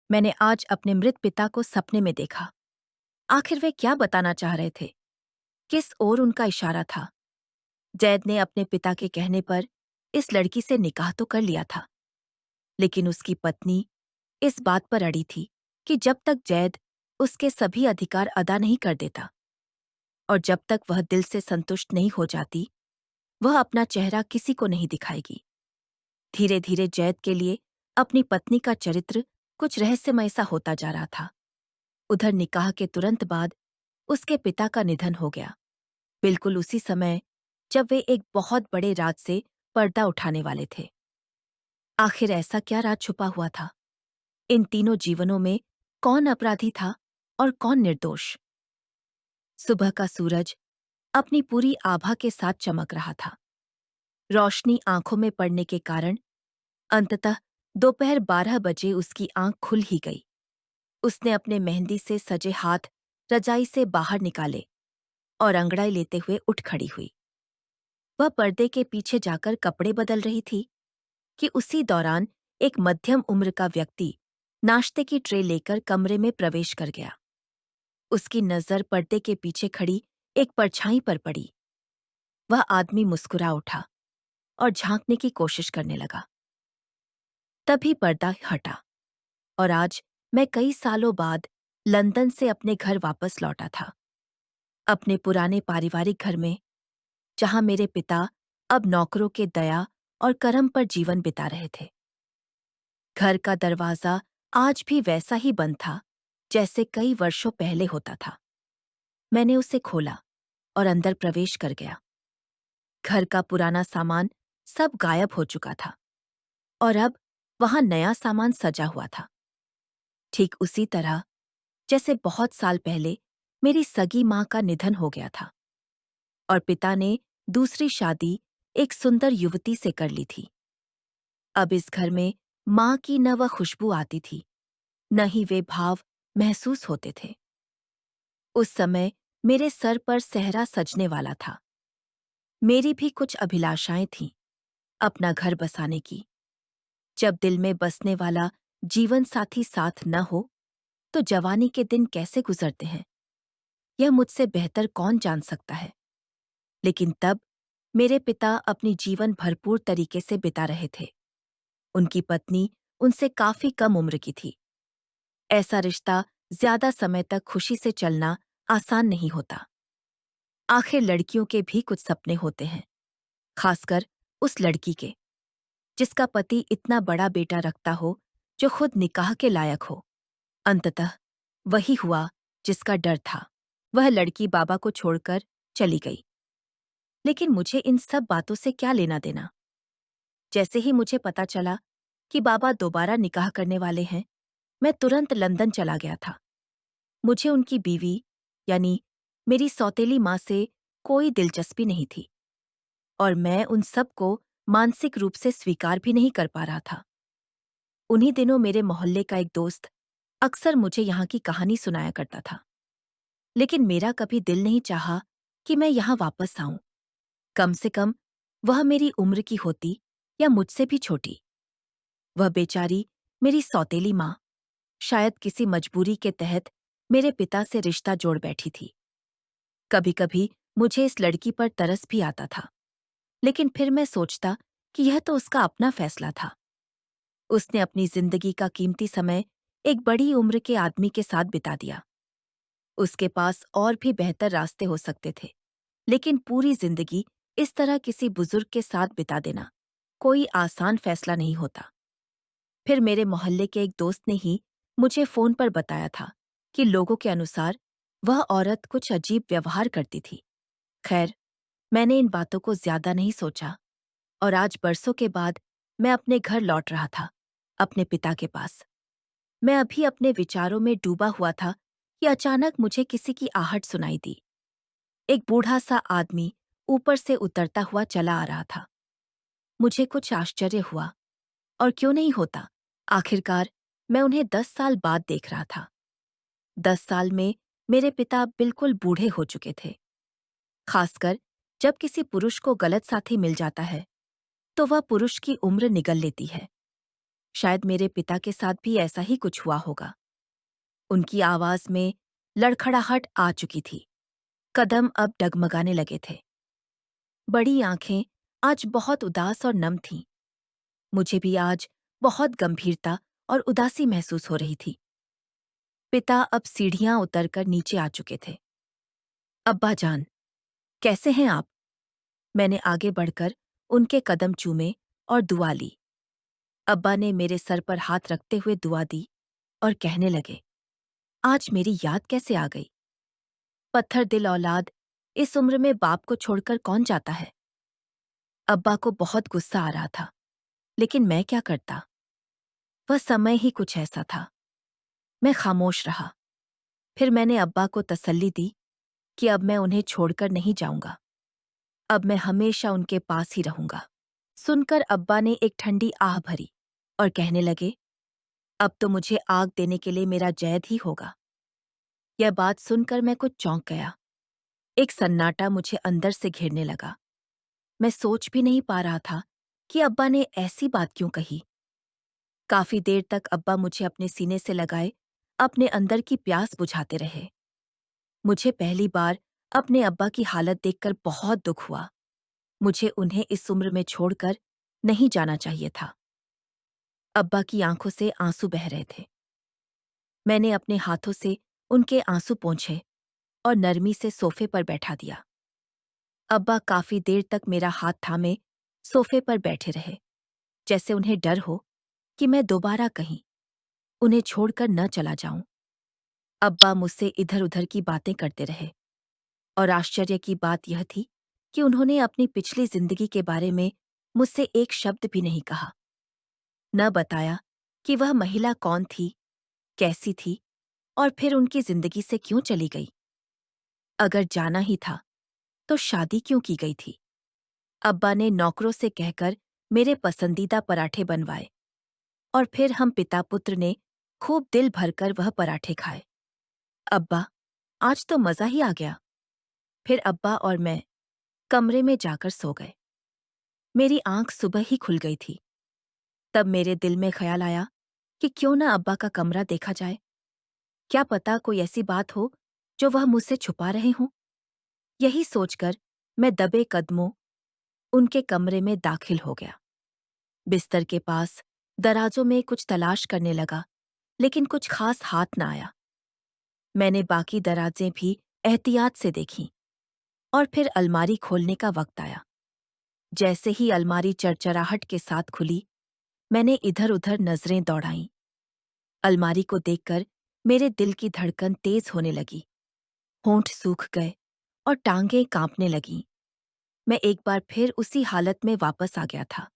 मैंने आज अपने मृत पिता को सपने में देखा। आखिर वे क्या बताना चाह रहे थे? किस ओर उनका इशारा था? जैद ने अपने पिता के कहने पर इस लड़की से निकाह तो कर लिया था, लेकिन उसकी पत्नी इस बात पर अड़ी थी कि जब तक जैद उसके सभी अधिकार अदा नहीं कर देता और जब तक वह दिल से संतुष्ट नहीं हो जाती, वह अपना चेहरा किसी को नहीं दिखाएगी। धीरे धीरे जैद के लिए अपनी पत्नी का चरित्र कुछ रहस्यमय सा होता जा रहा था। उधर निकाह के तुरंत बाद उसके पिता का निधन हो गया, बिल्कुल उसी समय जब वे एक बहुत बड़े राज से पर्दा उठाने वाले थे। आखिर ऐसा क्या राज छुपा हुआ था? इन तीनों जीवनों में कौन अपराधी था और कौन निर्दोष? सुबह का सूरज अपनी पूरी आभा के साथ चमक रहा था। रोशनी आंखों में पड़ने के कारण अंततः दोपहर 12 बजे उसकी आंख खुल ही गई। उसने अपने मेहंदी से सजे हाथ रजाई से बाहर निकाले और अंगड़ाई लेते हुए उठ खड़ी हुई। वह पर्दे के पीछे जाकर कपड़े बदल रही थी कि उसी दौरान एक मध्यम उम्र का व्यक्ति नाश्ते की ट्रे लेकर कमरे में प्रवेश कर गया। उसकी नजर पर्दे के पीछे खड़ी एक परछाई पर पड़ी। वह आदमी मुस्कुरा उठा और झांकने की कोशिश करने लगा। तभी पर्दा हटा और आज मैं कई सालों बाद लंदन से अपने घर वापस लौटा था, अपने पुराने पारिवारिक घर में, जहां मेरे पिता अब नौकरों के दया और करम पर जीवन बिता रहे थे। घर का दरवाजा आज भी वैसा ही बंद था जैसे कई वर्षों पहले होता था। मैंने उसे खोला और अंदर प्रवेश कर गया। घर का पुराना सामान सब गायब हो चुका था और अब वहां नया सामान सजा हुआ था, ठीक उसी तरह जैसे बहुत साल पहले मेरी सगी माँ का निधन हो गया था और पिता ने दूसरी शादी एक सुंदर युवती से कर ली थी। अब इस घर में माँ की न वह खुशबू आती थी, न ही वे भाव महसूस होते थे। उस समय मेरे सर पर सेहरा सजने वाला था। मेरी भी कुछ अभिलाषाएं थीं, अपना घर बसाने की। जब दिल में बसने वाला जीवन साथी साथ न हो, तो जवानी के दिन कैसे गुजरते हैं, यह मुझसे बेहतर कौन जान सकता है। लेकिन तब मेरे पिता अपनी जीवन भरपूर तरीके से बिता रहे थे। उनकी पत्नी उनसे काफी कम उम्र की थी। ऐसा रिश्ता ज्यादा समय तक खुशी से चलना आसान नहीं होता। आखिर लड़कियों के भी कुछ सपने होते हैं, खासकर उस लड़की के जिसका पति इतना बड़ा बेटा रखता हो जो खुद निकाह के लायक हो। अंततः वही हुआ जिसका डर था। वह लड़की बाबा को छोड़कर चली गई। लेकिन मुझे इन सब बातों से क्या लेना देना? जैसे ही मुझे पता चला कि बाबा दोबारा निकाह करने वाले हैं, मैं तुरंत लंदन चला गया था। मुझे उनकी बीवी, यानी मेरी सौतेली माँ से कोई दिलचस्पी नहीं थी और मैं उन सब को मानसिक रूप से स्वीकार भी नहीं कर पा रहा था। उन्हीं दिनों मेरे मोहल्ले का एक दोस्त अक्सर मुझे यहाँ की कहानी सुनाया करता था, लेकिन मेरा कभी दिल नहीं चाहा कि मैं यहाँ वापस आऊं। कम से कम वह मेरी उम्र की होती या मुझसे भी छोटी। वह बेचारी मेरी सौतेली माँ शायद किसी मजबूरी के तहत मेरे पिता से रिश्ता जोड़ बैठी थी। कभी कभी मुझे इस लड़की पर तरस भी आता था, लेकिन फिर मैं सोचता कि यह तो उसका अपना फैसला था। उसने अपनी जिंदगी का कीमती समय एक बड़ी उम्र के आदमी के साथ बिता दिया। उसके पास और भी बेहतर रास्ते हो सकते थे, लेकिन पूरी जिंदगी इस तरह किसी बुजुर्ग के साथ बिता देना कोई आसान फैसला नहीं होता। फिर मेरे मोहल्ले के एक दोस्त ने ही मुझे फोन पर बताया था कि लोगों के अनुसार वह औरत कुछ अजीब व्यवहार करती थी। खैर, मैंने इन बातों को ज्यादा नहीं सोचा और आज बरसों के बाद मैं अपने घर लौट रहा था, अपने पिता के पास। मैं अभी अपने विचारों में डूबा हुआ था कि अचानक मुझे किसी की आहट सुनाई दी। एक बूढ़ा सा आदमी ऊपर से उतरता हुआ चला आ रहा था। मुझे कुछ आश्चर्य हुआ, और क्यों नहीं होता, आखिरकार मैं उन्हें 10 साल बाद देख रहा था। 10 साल में मेरे पिता बिल्कुल बूढ़े हो चुके थे। खासकर जब किसी पुरुष को गलत साथी मिल जाता है, तो वह पुरुष की उम्र निगल लेती है। शायद मेरे पिता के साथ भी ऐसा ही कुछ हुआ होगा। उनकी आवाज में लड़खड़ाहट आ चुकी थी। कदम अब डगमगाने लगे थे। बड़ी आंखें आज बहुत उदास और नम थीं। मुझे भी आज बहुत गंभीरता और उदासी महसूस हो रही थी। पिता अब सीढ़ियां उतरकर नीचे आ चुके थे। अब्बा जान, कैसे हैं आप? मैंने आगे बढ़कर उनके कदम चूमे और दुआ ली। अब्बा ने मेरे सर पर हाथ रखते हुए दुआ दी और कहने लगे, आज मेरी याद कैसे आ गई? पत्थर दिल औलाद, इस उम्र में बाप को छोड़कर कौन जाता है? अब्बा को बहुत गुस्सा आ रहा था, लेकिन मैं क्या करता? वह समय ही कुछ ऐसा था। मैं खामोश रहा। फिर मैंने अब्बा को तसल्ली दी कि अब मैं उन्हें छोड़कर नहीं जाऊंगा। अब मैं हमेशा उनके पास ही रहूंगा। सुनकर अब्बा ने एक ठंडी आह भरी और कहने लगे, अब तो मुझे आग देने के लिए मेरा जैद ही होगा। यह बात सुनकर मैं कुछ चौंक गया। एक सन्नाटा मुझे अंदर से घेरने लगा। मैं सोच भी नहीं पा रहा था कि अब्बा ने ऐसी बात क्यों कही। काफी देर तक अब्बा मुझे अपने सीने से लगाए अपने अंदर की प्यास बुझाते रहे। मुझे पहली बार अपने अब्बा की हालत देखकर बहुत दुख हुआ। मुझे उन्हें इस उम्र में छोड़कर नहीं जाना चाहिए था। अब्बा की आंखों से आंसू बह रहे थे। मैंने अपने हाथों से उनके आंसू पोंछे और नरमी से सोफे पर बैठा दिया। अब्बा काफी देर तक मेरा हाथ थामे सोफे पर बैठे रहे, जैसे उन्हें डर हो कि मैं दोबारा कहीं उन्हें छोड़कर न चला जाऊं। अब्बा मुझसे इधर-उधर की बातें करते रहे और आश्चर्य की बात यह थी कि उन्होंने अपनी पिछली जिंदगी के बारे में मुझसे एक शब्द भी नहीं कहा। न बताया कि वह महिला कौन थी, कैसी थी और फिर उनकी जिंदगी से क्यों चली गई। अगर जाना ही था, तो शादी क्यों की गई थी? अब्बा ने नौकरों से कहकर मेरे पसंदीदा पराठे बनवाए और फिर हम पिता पुत्र ने खूब दिल भरकर वह पराठे खाए। अब्बा, आज तो मजा ही आ गया। फिर अब्बा और मैं कमरे में जाकर सो गए। मेरी आंख सुबह ही खुल गई थी। तब मेरे दिल में ख्याल आया कि क्यों न अब्बा का कमरा देखा जाए। क्या पता कोई ऐसी बात हो जो वह मुझसे छुपा रहे हों। यही सोचकर मैं दबे कदमों उनके कमरे में दाखिल हो गया। बिस्तर के पास दराजों में कुछ तलाश करने लगा, लेकिन कुछ खास हाथ न आया। मैंने बाकी दराजें भी एहतियात से देखीं और फिर अलमारी खोलने का वक्त आया। जैसे ही अलमारी चरचराहट के साथ खुली, मैंने इधर-उधर नजरें दौड़ाईं। अलमारी को देखकर मेरे दिल की धड़कन तेज होने लगी, होंठ सूख गए और टांगें कांपने लगीं। मैं एक बार फिर उसी हालत में वापस आ गया था,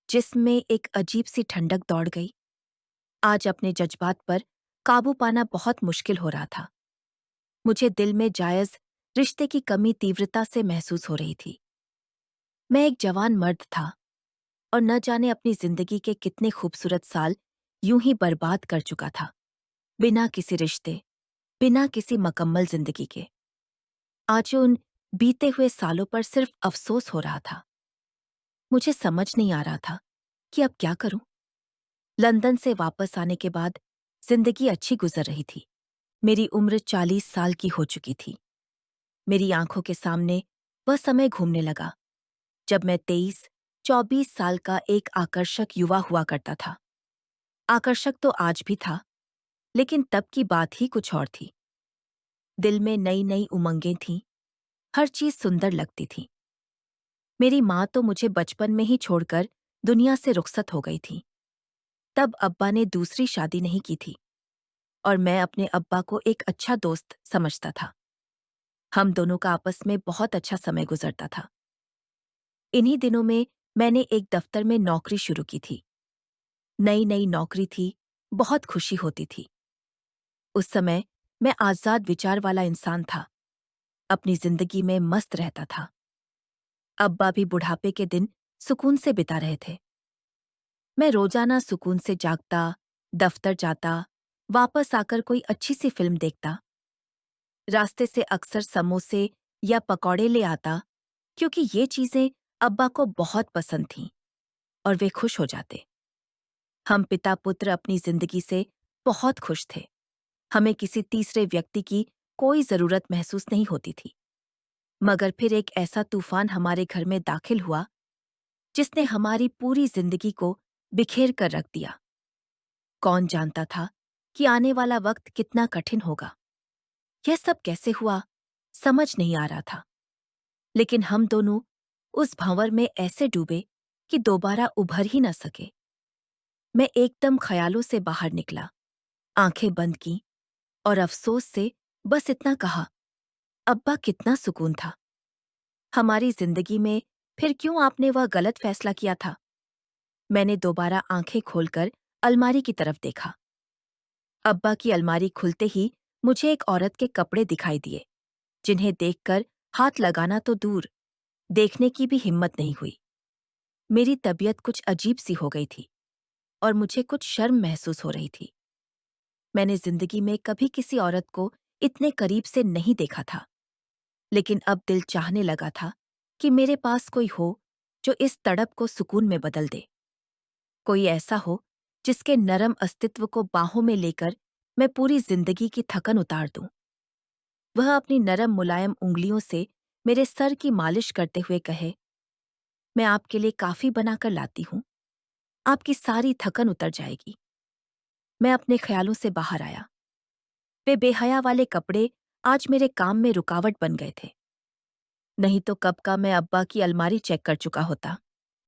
जिसमें एक अजीब सी ठंडक दौड़ गई। आज अपने जज्बात पर काबू पाना बहुत मुश्किल हो रहा था। मुझे दिल में जायज रिश्ते की कमी तीव्रता से महसूस हो रही थी। मैं एक जवान मर्द था और न जाने अपनी जिंदगी के कितने खूबसूरत साल यूं ही बर्बाद कर चुका था, बिना किसी रिश्ते, बिना किसी मकम्मल जिंदगी के। आज उन बीते हुए सालों पर सिर्फ अफसोस हो रहा था। मुझे समझ नहीं आ रहा था कि अब क्या करूं। लंदन से वापस आने के बाद जिंदगी अच्छी गुजर रही थी। मेरी उम्र 40 साल की हो चुकी थी। मेरी आंखों के सामने वह समय घूमने लगा जब मैं 23-24 साल का एक आकर्षक युवा हुआ करता था। आकर्षक तो आज भी था, लेकिन तब की बात ही कुछ और थी। दिल में नई नई उमंगें थीं, हर चीज सुंदर लगती थी। मेरी माँ तो मुझे बचपन में ही छोड़कर दुनिया से रुखसत हो गई थी। तब अब्बा ने दूसरी शादी नहीं की थी और मैं अपने अब्बा को एक अच्छा दोस्त समझता था। हम दोनों का आपस में बहुत अच्छा समय गुजरता था। इन्हीं दिनों में मैंने एक दफ्तर में नौकरी शुरू की थी। नई नई नौकरी थी, बहुत खुशी होती थी। उस समय मैं आजाद विचार वाला इंसान था, अपनी जिंदगी में मस्त रहता था। अब्बा भी बुढ़ापे के दिन सुकून से बिता रहे थे। मैं रोजाना सुकून से जागता, दफ्तर जाता, वापस आकर कोई अच्छी सी फिल्म देखता। रास्ते से अक्सर समोसे या पकौड़े ले आता, क्योंकि ये चीजें अब्बा को बहुत पसंद थीं और वे खुश हो जाते। हम पिता पुत्र अपनी जिंदगी से बहुत खुश थे। हमें किसी तीसरे व्यक्ति की कोई जरूरत महसूस नहीं होती थी। मगर फिर एक ऐसा तूफान हमारे घर में दाखिल हुआ जिसने हमारी पूरी जिंदगी को बिखेर कर रख दिया। कौन जानता था कि आने वाला वक्त कितना कठिन होगा। यह सब कैसे हुआ, समझ नहीं आ रहा था। लेकिन हम दोनों उस भंवर में ऐसे डूबे कि दोबारा उभर ही न सके। मैं एकदम ख्यालों से बाहर निकला, आंखें बंद की और अफसोस से बस इतना कहा, अब्बा कितना सुकून था। हमारी जिंदगी में फिर क्यों आपने वह गलत फैसला किया था? मैंने दोबारा आंखें खोलकर अलमारी की तरफ देखा। अब्बा की अलमारी खुलते ही मुझे एक औरत के कपड़े दिखाई दिए, जिन्हें देखकर हाथ लगाना तो दूर, देखने की भी हिम्मत नहीं हुई। मेरी तबीयत कुछ अजीब सी हो गई थी और मुझे कुछ शर्म महसूस हो रही थी। मैंने जिंदगी में कभी किसी औरत को इतने करीब से नहीं देखा था, लेकिन अब दिल चाहने लगा था कि मेरे पास कोई हो जो इस तड़प को सुकून में बदल दे। कोई ऐसा हो जिसके नरम अस्तित्व को बाहों में लेकर मैं पूरी जिंदगी की थकन उतार दूं। वह अपनी नरम मुलायम उंगलियों से मेरे सर की मालिश करते हुए कहे, मैं आपके लिए काफी बनाकर लाती हूं, आपकी सारी थकन उतर जाएगी। मैं अपने ख्यालों से बाहर आया। वे बेहया वाले कपड़े आज मेरे काम में रुकावट बन गए थे। नहीं तो कब का मैं अब्बा की अलमारी चेक कर चुका होता।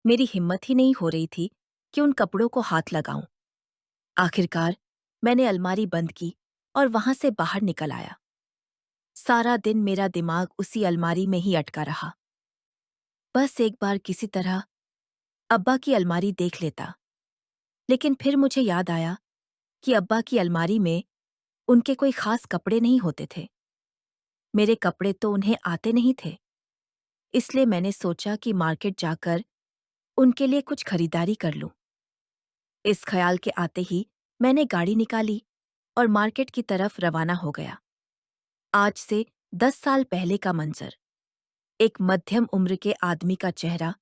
मेरी हिम्मत ही नहीं हो रही थी कि उन कपड़ों को हाथ लगाऊं। आखिरकार मैंने अलमारी बंद की और वहां से बाहर निकल आया। सारा दिन मेरा दिमाग उसी अलमारी में ही अटका रहा। बस एक बार किसी तरह अब्बा की अलमारी देख लेता। लेकिन फिर मुझे याद आया कि अब्बा की अलमारी में उनके कोई खास कपड़े नहीं होते थे। मेरे कपड़े तो उन्हें आते नहीं थे। इसलिए मैंने सोचा कि मार्केट जाकर उनके लिए कुछ खरीदारी कर लूं। इस ख्याल के आते ही मैंने गाड़ी निकाली और मार्केट की तरफ रवाना हो गया। आज से 10 साल पहले का मंजर। एक मध्यम उम्र के आदमी का चेहरा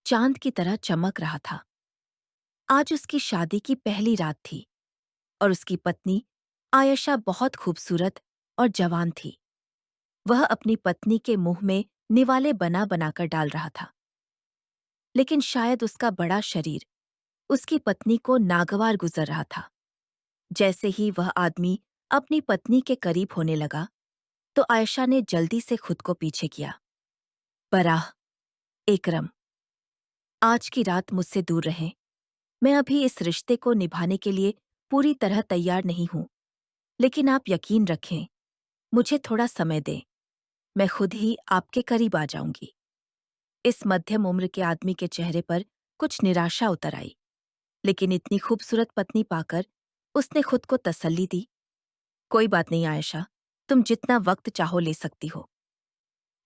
चांद की तरह चमक रहा था। आज उसकी शादी की पहली रात थी और उसकी पत्नी आयशा बहुत खूबसूरत और जवान थी। वह अपनी पत्नी के मुंह में निवाले बना बनाकर डाल रहा था। लेकिन शायद उसका बड़ा शरीर उसकी पत्नी को नागवार गुजर रहा था। जैसे ही वह आदमी अपनी पत्नी के करीब होने लगा, तो आयशा ने जल्दी से खुद को पीछे किया। बराह, एकरम, आज की रात मुझसे दूर रहें। मैं अभी इस रिश्ते को निभाने के लिए पूरी तरह तैयार नहीं हूं, लेकिन आप यकीन रखें, मुझे थोड़ा समय दें। मैं खुद ही आपके करीब आ जाऊंगी। इस मध्यम उम्र के आदमी के चेहरे पर कुछ निराशा उतर आई, लेकिन इतनी खूबसूरत पत्नी पाकर उसने खुद को तसल्ली दी। कोई बात नहीं आयशा, तुम जितना वक्त चाहो ले सकती हो।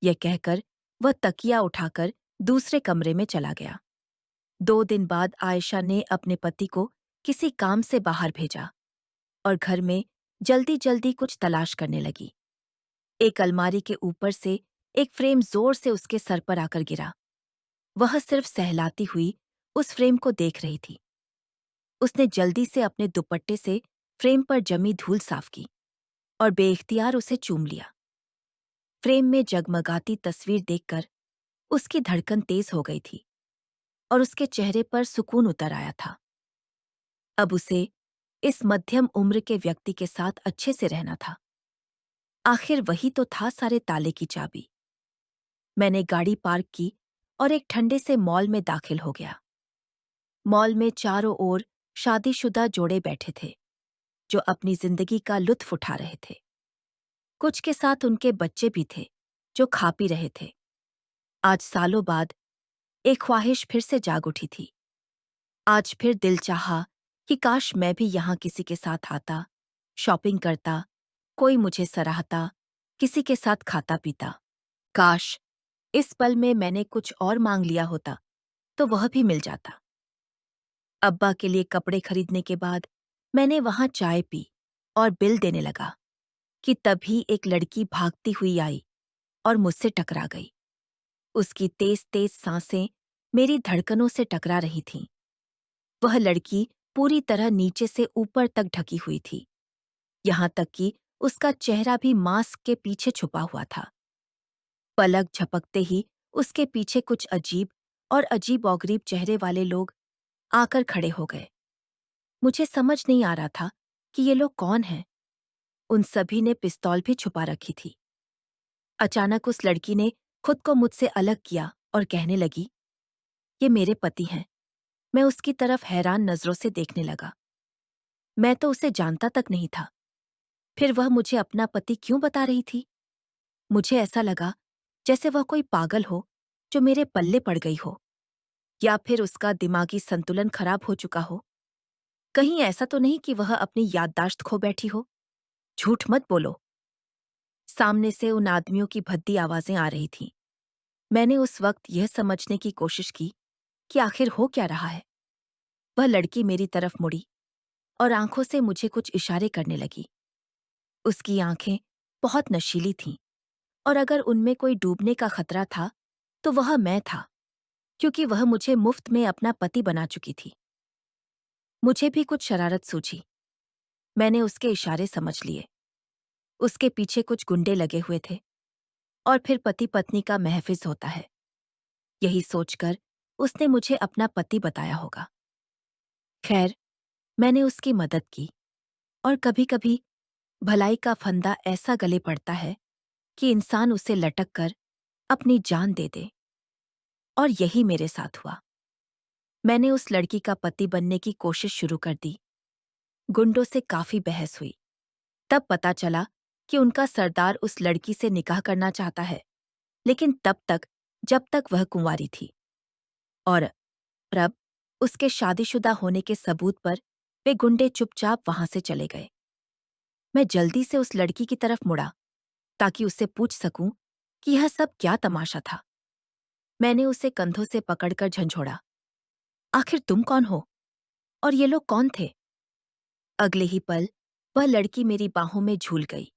यह कहकर वह तकिया उठाकर दूसरे कमरे में चला गया। 2 दिन बाद आयशा ने अपने पति को किसी काम से बाहर भेजा और घर में जल्दी जल्दी कुछ तलाश करने लगी। एक अलमारी के ऊपर से एक फ्रेम जोर से उसके सर पर आकर गिरा। वह सिर्फ सहलाती हुई उस फ्रेम को देख रही थी। उसने जल्दी से अपने दुपट्टे से फ्रेम पर जमी धूल साफ की और बेइख्तियार उसे चूम लिया। फ्रेम में जगमगाती तस्वीर देखकर उसकी धड़कन तेज हो गई थी और उसके चेहरे पर सुकून उतर आया था। अब उसे इस मध्यम उम्र के व्यक्ति के साथ अच्छे से रहना था। आखिर वही तो था सारे ताले की चाबी। मैंने गाड़ी पार्क की और एक ठंडे से मॉल में दाखिल हो गया। मॉल में चारों ओर शादीशुदा जोड़े बैठे थे, जो अपनी जिंदगी का लुत्फ उठा रहे थे। कुछ के साथ उनके बच्चे भी थे, जो खा पी रहे थे। आज सालों बाद एक ख्वाहिश फिर से जाग उठी थी। आज फिर दिल चाहा कि काश मैं भी यहाँ किसी के साथ आता, शॉपिंग करता, कोई मुझे सराहता, किसी के साथ खाता पीता। काश इस पल में मैंने कुछ और मांग लिया होता तो वह भी मिल जाता। अब्बा के लिए कपड़े खरीदने के बाद मैंने वहां चाय पी और बिल देने लगा कि तभी एक लड़की भागती हुई आई और मुझसे टकरा गई। उसकी तेज तेज सांसें मेरी धड़कनों से टकरा रही थीं। वह लड़की पूरी तरह नीचे से ऊपर तक ढकी हुई थी, यहाँ तक कि उसका चेहरा भी मास्क के पीछे छुपा हुआ था। पलक झपकते ही उसके पीछे कुछ अजीब और अजीब-ओ-गरीब चेहरे वाले लोग आकर खड़े हो गए। मुझे समझ नहीं आ रहा था कि ये लोग कौन हैं। उन सभी ने पिस्तौल भी छुपा रखी थी। अचानक उस लड़की ने खुद को मुझसे अलग किया और कहने लगी, ये मेरे पति हैं। मैं उसकी तरफ हैरान नजरों से देखने लगा। मैं तो उसे जानता तक नहीं था। फिर वह मुझे अपना पति क्यों बता रही थी? मुझे ऐसा लगा जैसे वह कोई पागल हो जो मेरे पल्ले पड़ गई हो, या फिर उसका दिमागी संतुलन खराब हो चुका हो। कहीं ऐसा तो नहीं कि वह अपनी याददाश्त खो बैठी हो? झूठ मत बोलो। सामने से उन आदमियों की भद्दी आवाजें आ रही थीं। मैंने उस वक्त यह समझने की कोशिश की कि आखिर हो क्या रहा है। वह लड़की मेरी तरफ मुड़ी और आंखों से मुझे कुछ इशारे करने लगी। उसकी आंखें बहुत नशीली थीं, और अगर उनमें कोई डूबने का खतरा था, तो वह मैं था, क्योंकि वह मुझे मुफ्त में अपना पति बना चुकी थी। मुझे भी कुछ शरारत सूझी। मैंने उसके इशारे समझ लिए। उसके पीछे कुछ गुंडे लगे हुए थे, और फिर पति पत्नी का महफिज होता है। यही सोचकर उसने मुझे अपना पति बताया होगा। खैर, मैंने उसकी मदद की, और कभी-कभी भलाई का फंदा ऐसा गले पड़ता है कि इंसान उसे लटक कर अपनी जान दे दे। और यही मेरे साथ हुआ। मैंने उस लड़की का पति बनने की कोशिश शुरू कर दी। गुंडों से काफी बहस हुई। तब पता चला कि उनका सरदार उस लड़की से निकाह करना चाहता है, लेकिन तब तक जब तक वह कुंवारी थी। और अब उसके शादीशुदा होने के सबूत पर वे गुंडे चुपचाप वहां से चले गए। मैं जल्दी से उस लड़की की तरफ मुड़ा ताकि उससे पूछ सकूं कि यह सब क्या तमाशा था। मैंने उसे कंधों से पकड़कर झंझोड़ा। आखिर तुम कौन हो? और ये लोग कौन थे? अगले ही पल वह लड़की मेरी बाहों में झूल गई।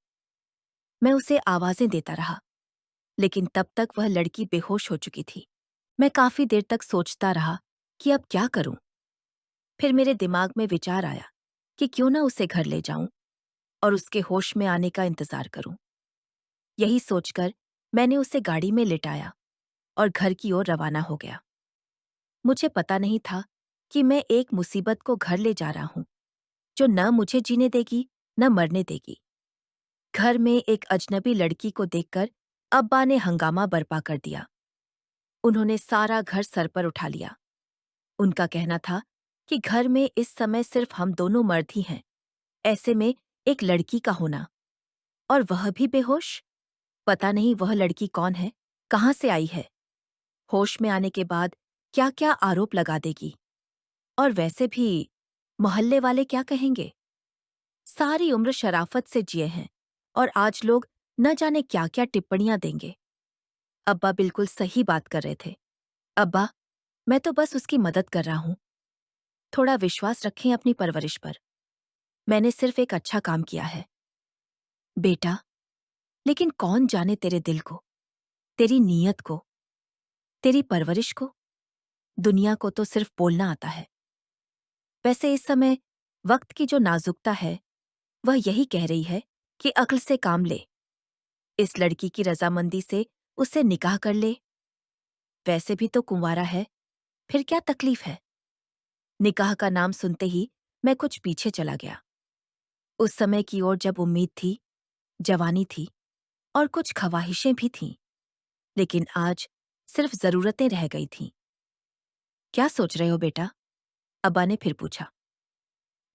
मैं उसे आवाजें देता रहा, लेकिन तब तक वह लड़की बेहोश हो चुकी थी। मैं काफी देर तक सोचता रहा कि अब क्या करूं। फिर मेरे दिमाग में विचार आया कि क्यों न उसे घर ले जाऊं और उसके होश में आने का इंतजार करूं। यही सोचकर मैंने उसे गाड़ी में लिटाया और घर की ओर रवाना हो गया। मुझे पता नहीं था कि मैं एक मुसीबत को घर ले जा रहा हूं, जो न मुझे जीने देगी न मरने देगी। घर में एक अजनबी लड़की को देखकर अब्बा ने हंगामा बर्पा कर दिया। उन्होंने सारा घर सर पर उठा लिया। उनका कहना था कि घर में इस समय सिर्फ हम दोनों मर्द ही हैं। ऐसे में एक लड़की का होना, और वह भी बेहोश। पता नहीं वह लड़की कौन है, कहाँ से आई है। होश में आने के बाद क्या क्या आरोप लगा देगी। और वैसे भी मोहल्ले वाले क्या कहेंगे। सारी उम्र शराफत से जिए हैं, और आज लोग न जाने क्या क्या टिप्पणियां देंगे। अब्बा बिल्कुल सही बात कर रहे थे। अब्बा, मैं तो बस उसकी मदद कर रहा हूं। थोड़ा विश्वास रखें अपनी परवरिश पर। मैंने सिर्फ एक अच्छा काम किया है। बेटा, लेकिन कौन जाने तेरे दिल को, तेरी नीयत को, तेरी परवरिश को। दुनिया को तो सिर्फ बोलना आता है। वैसे इस समय वक्त की जो नाजुकता है, वह यही कह रही है कि अक्ल से काम ले। इस लड़की की रजामंदी से उससे निकाह कर ले। वैसे भी तो कुंवारा है, फिर क्या तकलीफ है। निकाह का नाम सुनते ही मैं कुछ पीछे चला गया। उस समय की ओर जब उम्मीद थी, जवानी थी, और कुछ ख्वाहिशें भी थीं, लेकिन आज सिर्फ जरूरतें रह गई थीं। क्या सोच रहे हो बेटा? अब्बा ने फिर पूछा।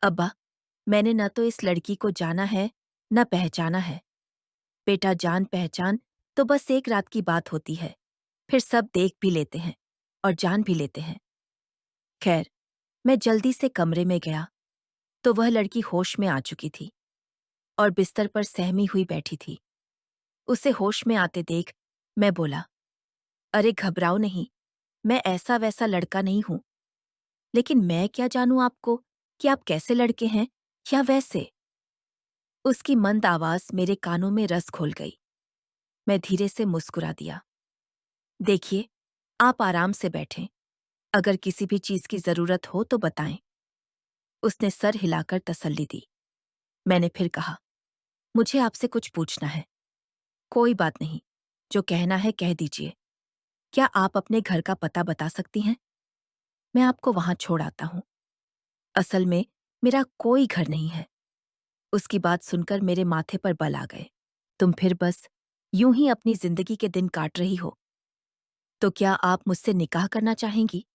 अब्बा, मैंने न तो इस लड़की को जाना है, न पहचाना है। बेटा, जान पहचान तो बस एक रात की बात होती है, फिर सब देख भी लेते हैं और जान भी लेते हैं। खैर, मैं जल्दी से कमरे में गया तो वह लड़की होश में आ चुकी थी और बिस्तर पर सहमी हुई बैठी थी। उसे होश में आते देख मैं बोला, अरे घबराओ नहीं, मैं ऐसा वैसा लड़का नहीं हूं। लेकिन मैं क्या जानूं आपको कि आप कैसे लड़के हैं या वैसे। उसकी मंद आवाज मेरे कानों में रस घोल गई। मैं धीरे से मुस्कुरा दिया। देखिए, आप आराम से बैठें। अगर किसी भी चीज की जरूरत हो तो बताएं। उसने सर हिलाकर तसल्ली दी। मैंने फिर कहा, मुझे आपसे कुछ पूछना है। कोई बात नहीं, जो कहना है कह दीजिए। क्या आप अपने घर का पता बता सकती हैं? मैं आपको वहां छोड़ आता हूं। असल में मेरा कोई घर नहीं है। उसकी बात सुनकर मेरे माथे पर बल आ गए। तुम फिर बस यूं ही अपनी जिंदगी के दिन काट रही हो। तो क्या आप मुझसे निकाह करना चाहेंगी?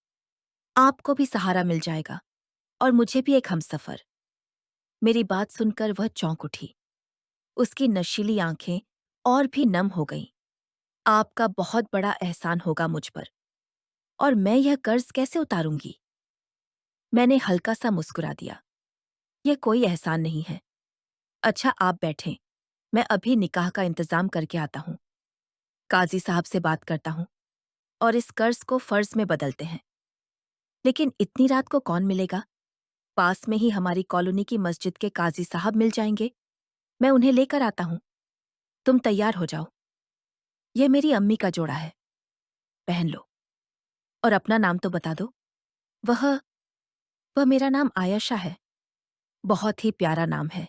आपको भी सहारा मिल जाएगा और मुझे भी एक हमसफर। मेरी बात सुनकर वह चौंक उठी। उसकी नशीली आंखें और भी नम हो गईं। आपका बहुत बड़ा एहसान होगा मुझ पर, और मैं यह कर्ज कैसे उतारूंगी? मैंने हल्का सा मुस्कुरा दिया। यह कोई एहसान नहीं है। अच्छा, आप बैठें। मैं अभी निकाह का इंतजाम करके आता हूँ। काजी साहब से बात करता हूँ और इस कर्ज को फर्ज में बदलते हैं। लेकिन इतनी रात को कौन मिलेगा? पास में ही हमारी कॉलोनी की मस्जिद के काजी साहब मिल जाएंगे। मैं उन्हें लेकर आता हूँ। तुम तैयार हो जाओ। यह मेरी अम्मी का जोड़ा है, पहन लो। और अपना नाम तो बता दो। वह वह मेरा नाम आयशा है। बहुत ही प्यारा नाम है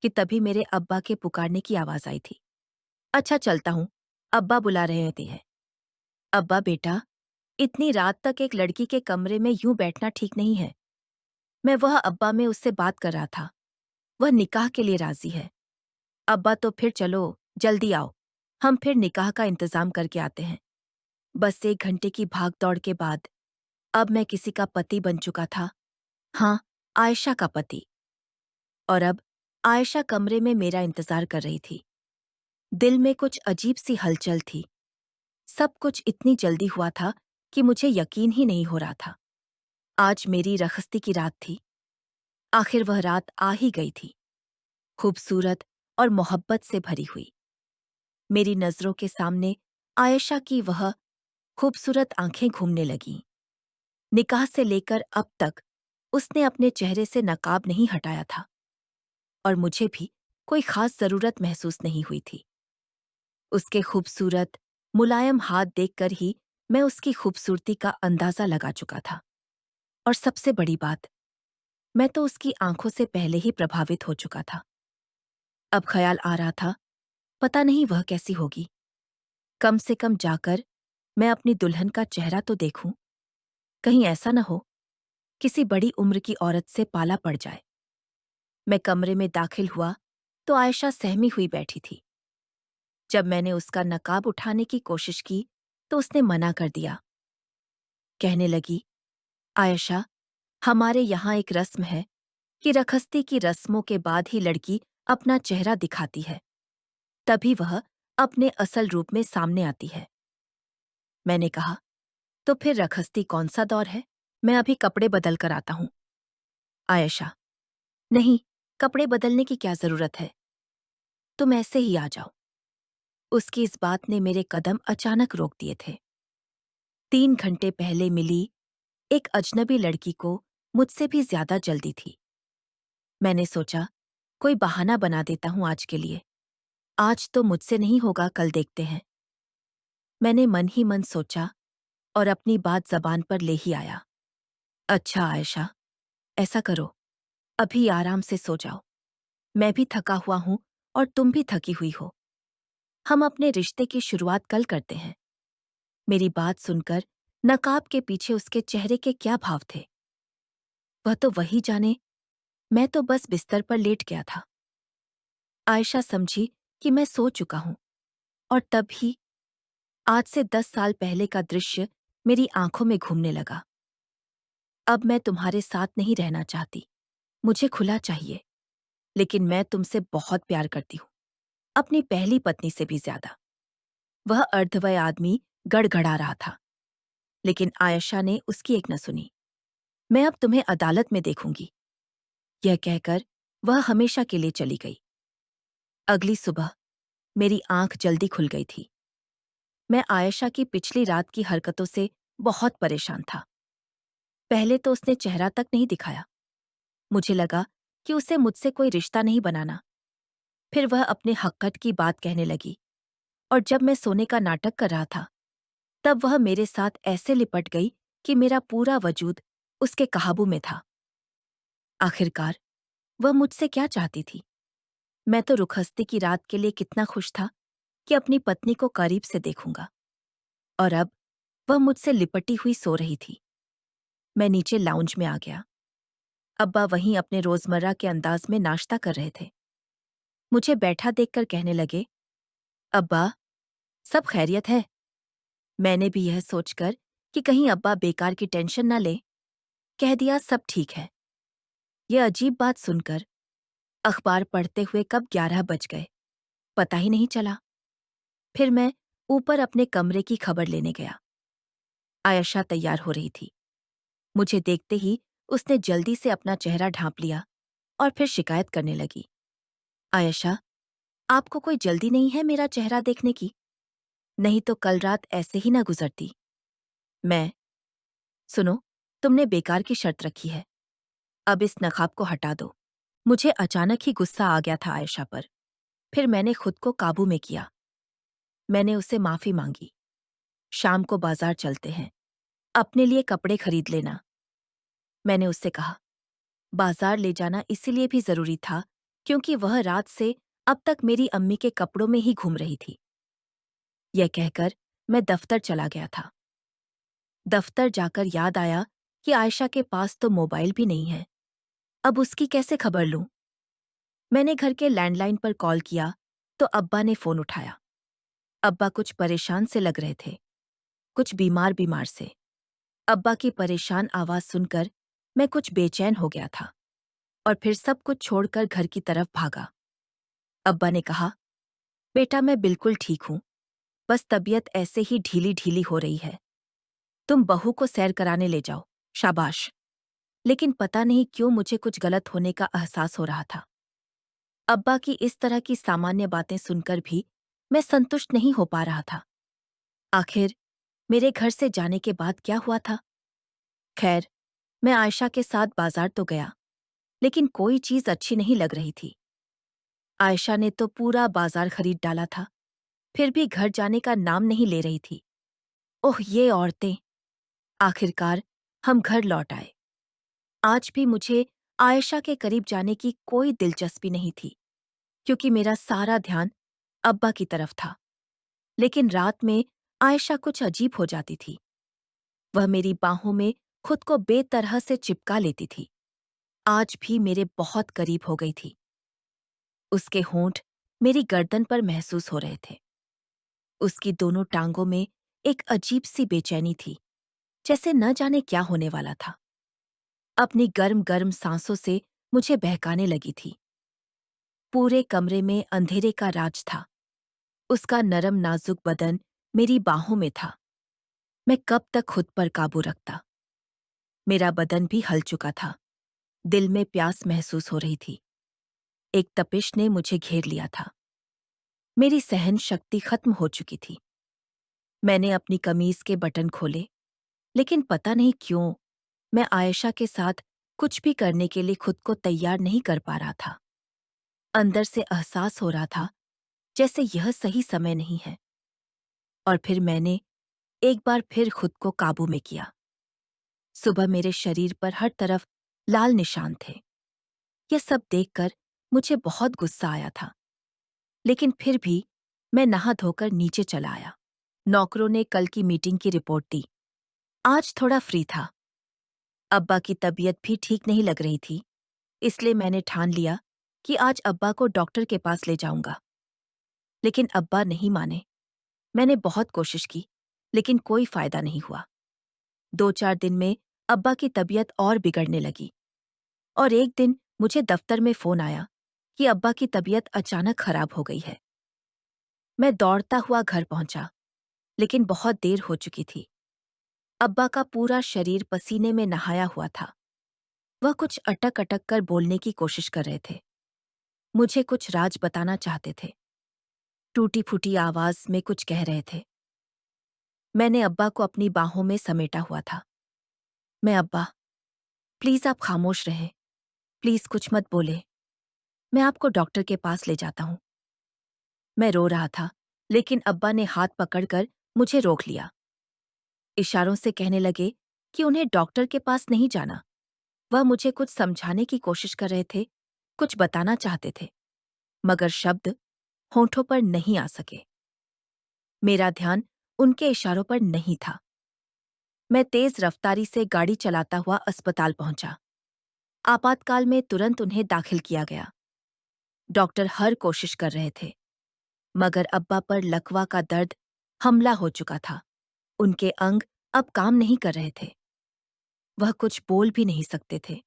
कि तभी मेरे अब्बा के पुकारने की आवाज आई थी। अच्छा, चलता हूँ, अब्बा बुला रहे होते हैं। अब्बा बेटा, इतनी रात तक एक लड़की के कमरे में यूं बैठना ठीक नहीं है। मैं वह अब्बा में उससे बात कर रहा था। वह निकाह के लिए राजी है। अब्बा तो फिर चलो, जल्दी आओ। हम फिर निकाह का इंतजाम करके आते हैं। बस 1 घंटे की भाग दौड़ के बाद अब मैं किसी का पति बन चुका था। हाँ, आयशा का पति। और अब आयशा कमरे में मेरा इंतजार कर रही थी। दिल में कुछ अजीब सी हलचल थी। सब कुछ इतनी जल्दी हुआ था कि मुझे यकीन ही नहीं हो रहा था। आज मेरी रखस्ती की रात थी। आखिर वह रात आ ही गई थी, खूबसूरत और मोहब्बत से भरी हुई। मेरी नजरों के सामने आयशा की वह खूबसूरत आंखें घूमने लगीं। निकाह से लेकर अब तक उसने अपने चेहरे से नकाब नहीं हटाया था, और मुझे भी कोई खास जरूरत महसूस नहीं हुई थी। उसके खूबसूरत, मुलायम हाथ देखकर ही मैं उसकी खूबसूरती का अंदाजा लगा चुका था। और सबसे बड़ी बात, मैं तो उसकी आंखों से पहले ही प्रभावित हो चुका था। अब ख्याल आ रहा था, पता नहीं वह कैसी होगी। कम से कम जाकर मैं अपनी दुल्हन का चेहरा तो देखूं। कहीं ऐसा न हो किसी बड़ी उम्र की औरत से पाला पड़ जाए। मैं कमरे में दाखिल हुआ तो आयशा सहमी हुई बैठी थी। जब मैंने उसका नकाब उठाने की कोशिश की तो उसने मना कर दिया। कहने लगी, आयशा, हमारे यहाँ एक रस्म है कि रखस्ती की रस्मों के बाद ही लड़की अपना चेहरा दिखाती है, तभी वह अपने असल रूप में सामने आती है। मैंने कहा, तो फिर रखस्ती कौन सा दौर है? मैं अभी कपड़े बदल कर आता हूँ। आयशा, नहीं, कपड़े बदलने की क्या जरूरत है? तुम ऐसे ही आ जाओ। उसकी इस बात ने मेरे कदम अचानक रोक दिए थे। 3 घंटे पहले मिली एक अजनबी लड़की को मुझसे भी ज्यादा जल्दी थी। मैंने सोचा, कोई बहाना बना देता हूं आज के लिए। आज तो मुझसे नहीं होगा, कल देखते हैं। मैंने मन ही मन सोचा और अपनी बात जबान पर ले ही आया। अच्छा आयशा, ऐसा करो, अभी आराम से सो जाओ। मैं भी थका हुआ हूं और तुम भी थकी हुई हो। हम अपने रिश्ते की शुरुआत कल करते हैं। मेरी बात सुनकर नकाब के पीछे उसके चेहरे के क्या भाव थे, वह तो वही जाने। मैं तो बस बिस्तर पर लेट गया था। आयशा समझी कि मैं सो चुका हूं, और तभी आज से 10 साल पहले का दृश्य मेरी आंखों में घूमने लगा। अब मैं तुम्हारे साथ नहीं रहना चाहती। मुझे खुला चाहिए, लेकिन मैं तुमसे बहुत प्यार करती हूँ, अपनी पहली पत्नी से भी ज्यादा। वह अर्धवय आदमी गड़गड़ा रहा था, लेकिन आयशा ने उसकी एक न सुनी। मैं अब तुम्हें अदालत में देखूंगी, यह कहकर वह हमेशा के लिए चली गई। अगली सुबह मेरी आंख जल्दी खुल गई थी। मैं आयशा की पिछली रात की हरकतों से बहुत परेशान था। पहले तो उसने चेहरा तक नहीं दिखाया। मुझे लगा कि उसे मुझसे कोई रिश्ता नहीं बनाना। फिर वह अपने हक़्क़त की बात कहने लगी, और जब मैं सोने का नाटक कर रहा था, तब वह मेरे साथ ऐसे लिपट गई कि मेरा पूरा वजूद उसके काबू में था। आखिरकार वह मुझसे क्या चाहती थी? मैं तो रुखसती की रात के लिए कितना खुश था कि अपनी पत्नी को करीब से देखूंगा, और अब वह मुझसे लिपटी हुई सो रही थी। मैं नीचे लाउंज में आ गया। अब्बा वहीं अपने रोजमर्रा के अंदाज में नाश्ता कर रहे थे। मुझे बैठा देखकर कहने लगे, अब्बा, सब खैरियत है? मैंने भी यह सोचकर कि कहीं अब्बा बेकार की टेंशन न ले, कह दिया, सब ठीक है। यह अजीब बात सुनकर अखबार पढ़ते हुए कब 11 बज गए, पता ही नहीं चला। फिर मैं ऊपर अपने कमरे की खबर लेने गया। आयशा तैयार हो रही थी। मुझे देखते ही उसने जल्दी से अपना चेहरा ढांप लिया और फिर शिकायत करने लगी, आयशा, आपको कोई जल्दी नहीं है मेरा चेहरा देखने की? नहीं तो कल रात ऐसे ही ना गुजरती। मैं, सुनो, तुमने बेकार की शर्त रखी है, अब इस नकाब को हटा दो। मुझे अचानक ही गुस्सा आ गया था आयशा पर। फिर मैंने खुद को काबू में किया। मैंने उससे माफी मांगी। शाम को बाजार चलते हैं, अपने लिए कपड़े खरीद लेना। मैंने उससे कहा, बाजार ले जाना इसीलिए भी जरूरी था क्योंकि वह रात से अब तक मेरी अम्मी के कपड़ों में ही घूम रही थी। यह कहकर मैं दफ्तर चला गया था। दफ्तर जाकर याद आया कि आयशा के पास तो मोबाइल भी नहीं है। अब उसकी कैसे खबर लूं? मैंने घर के लैंडलाइन पर कॉल किया तो अब्बा ने फोन उठाया। अब्बा कुछ परेशान से लग रहे थे, कुछ बीमार बीमार से। अब्बा की परेशान आवाज सुनकर मैं कुछ बेचैन हो गया था और फिर सब कुछ छोड़कर घर की तरफ भागा। अब्बा ने कहा, बेटा, मैं बिल्कुल ठीक हूं, बस तबीयत ऐसे ही ढीली ढीली हो रही है। तुम बहू को सैर कराने ले जाओ। शाबाश। लेकिन पता नहीं क्यों मुझे कुछ गलत होने का एहसास हो रहा था। अब्बा की इस तरह की सामान्य बातें सुनकर भी मैं संतुष्ट नहीं हो पा रहा था। आखिर मेरे घर से जाने के बाद क्या हुआ था? खैर, मैं आयशा के साथ बाजार तो गया, लेकिन कोई चीज अच्छी नहीं लग रही थी। आयशा ने तो पूरा बाजार खरीद डाला था, फिर भी घर जाने का नाम नहीं ले रही थी। ओह, ये औरतें! आखिरकार हम घर लौट आए। आज भी मुझे आयशा के करीब जाने की कोई दिलचस्पी नहीं थी, क्योंकि मेरा सारा ध्यान अब्बा की तरफ था। लेकिन रात में आयशा कुछ अजीब हो जाती थी। वह मेरी बाहों में खुद को बेतरह से चिपका लेती थी। आज भी मेरे बहुत करीब हो गई थी। उसके होंठ मेरी गर्दन पर महसूस हो रहे थे। उसकी दोनों टांगों में एक अजीब सी बेचैनी थी, जैसे न जाने क्या होने वाला था। अपनी गर्म गर्म सांसों से मुझे बहकाने लगी थी। पूरे कमरे में अंधेरे का राज था। उसका नरम नाजुक बदन मेरी बाहों में था। मैं कब तक खुद पर काबू रखता? मेरा बदन भी हल चुका था। दिल में प्यास महसूस हो रही थी। एक तपिश ने मुझे घेर लिया था। मेरी सहन शक्ति खत्म हो चुकी थी। मैंने अपनी कमीज के बटन खोले, लेकिन पता नहीं क्यों मैं आयशा के साथ कुछ भी करने के लिए खुद को तैयार नहीं कर पा रहा था। अंदर से एहसास हो रहा था जैसे यह सही समय नहीं है। और फिर मैंने एक बार फिर खुद को काबू में किया। सुबह मेरे शरीर पर हर तरफ लाल निशान थे। यह सब देखकर मुझे बहुत गुस्सा आया था, लेकिन फिर भी मैं नहा धोकर नीचे चला आया। नौकरों ने कल की मीटिंग की रिपोर्ट दी। आज थोड़ा फ्री था। अब्बा की तबीयत भी ठीक नहीं लग रही थी, इसलिए मैंने ठान लिया कि आज अब्बा को डॉक्टर के पास ले जाऊंगा। लेकिन अब्बा नहीं माने। मैंने बहुत कोशिश की, लेकिन कोई फायदा नहीं हुआ। 2-4 दिन में अब्बा की तबीयत और बिगड़ने लगी, और एक दिन मुझे दफ्तर में फोन आया कि अब्बा की तबीयत अचानक खराब हो गई है। मैं दौड़ता हुआ घर पहुंचा, लेकिन बहुत देर हो चुकी थी। अब्बा का पूरा शरीर पसीने में नहाया हुआ था। वह कुछ अटक अटक कर बोलने की कोशिश कर रहे थे। मुझे कुछ राज बताना चाहते थे। टूटी फूटी आवाज में कुछ कह रहे थे। मैंने अब्बा को अपनी बाहों में समेटा हुआ था। मैं, अब्बा, प्लीज आप खामोश रहें, प्लीज कुछ मत बोले, मैं आपको डॉक्टर के पास ले जाता हूं। मैं रो रहा था, लेकिन अब्बा ने हाथ पकड़कर मुझे रोक लिया। इशारों से कहने लगे कि उन्हें डॉक्टर के पास नहीं जाना, वह मुझे कुछ समझाने की कोशिश कर रहे थे, कुछ बताना चाहते थे, मगर शब्द होठों पर नहीं आ सके। मेरा ध्यान उनके इशारों पर नहीं था। मैं तेज रफ्तारी से गाड़ी चलाता हुआ अस्पताल पहुंचा। आपातकाल में तुरंत उन्हें दाखिल किया गया। डॉक्टर हर कोशिश कर रहे थे, मगर अब्बा पर लकवा का दर्द हमला हो चुका था। उनके अंग अब काम नहीं कर रहे थे। वह कुछ बोल भी नहीं सकते थे,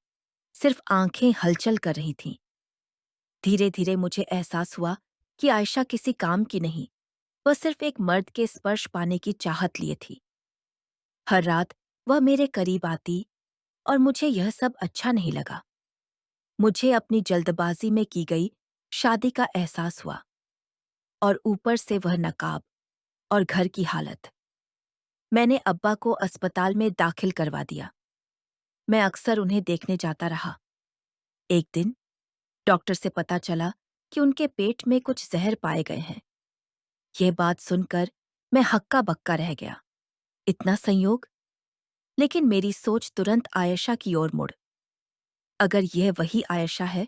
सिर्फ आंखें हलचल कर रही थीं। धीरे धीरे मुझे एहसास हुआ कि आयशा किसी काम की नहीं, वह सिर्फ एक मर्द के स्पर्श पाने की चाहत लिए थी। हर रात वह मेरे करीब आती और मुझे यह सब अच्छा नहीं लगा। मुझे अपनी जल्दबाजी में की गई शादी का एहसास हुआ, और ऊपर से वह नकाब और घर की हालत। मैंने अब्बा को अस्पताल में दाखिल करवा दिया। मैं अक्सर उन्हें देखने जाता रहा। एक दिन डॉक्टर से पता चला कि उनके पेट में कुछ जहर पाए गए हैं। यह बात सुनकर मैं हक्का बक्का रह गया। इतना संयोग? लेकिन मेरी सोच तुरंत आयशा की ओर मुड़। अगर यह वही आयशा है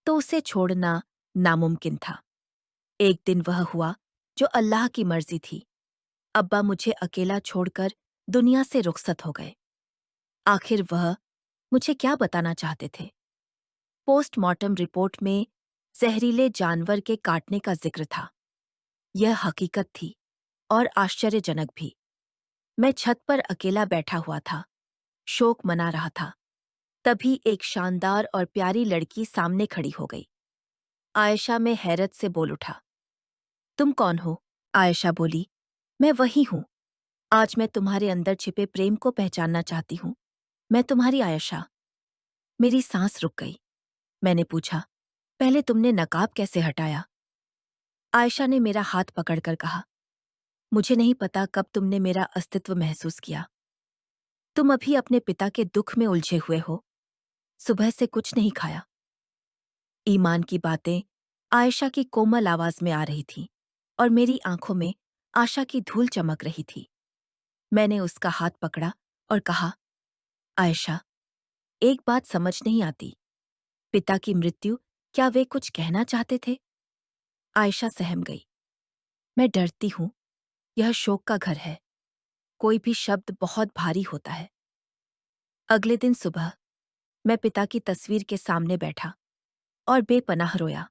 तो उसे छोड़ना नामुमकिन था। एक दिन वह हुआ जो अल्लाह की मर्जी थी। अब्बा मुझे अकेला छोड़कर दुनिया से रुखसत हो गए। आखिर वह मुझे क्या बताना चाहते थे? पोस्टमार्टम रिपोर्ट में जहरीले जानवर के काटने का जिक्र था। यह हकीकत थी, और आश्चर्यजनक भी। मैं छत पर अकेला बैठा हुआ था, शोक मना रहा था। तभी एक शानदार और प्यारी लड़की सामने खड़ी हो गई। आयशा में हैरत से बोल उठा, तुम कौन हो? आयशा बोली, मैं वही हूँ। आज मैं तुम्हारे अंदर छिपे प्रेम को पहचानना चाहती हूँ। मैं तुम्हारी आयशा। मेरी सांस रुक गई। मैंने पूछा, पहले तुमने नकाब कैसे हटाया? आयशा ने मेरा हाथ पकड़कर कहा, मुझे नहीं पता कब तुमने मेरा अस्तित्व महसूस किया। तुम अभी अपने पिता के दुख में उलझे हुए हो। सुबह से कुछ नहीं खाया। ईमान की बातें आयशा की कोमल आवाज में आ रही थीं, और मेरी आंखों में आशा की धूल चमक रही थी। मैंने उसका हाथ पकड़ा और कहा, आयशा, एक बात समझ नहीं आती। पिता की मृत्यु, क्या वे कुछ कहना चाहते थे? आयशा सहम गई। मैं डरती हूँ। यह शोक का घर है। कोई भी शब्द बहुत भारी होता है। अगले दिन सुबह मैं पिता की तस्वीर के सामने बैठा और बेपनाह रोया।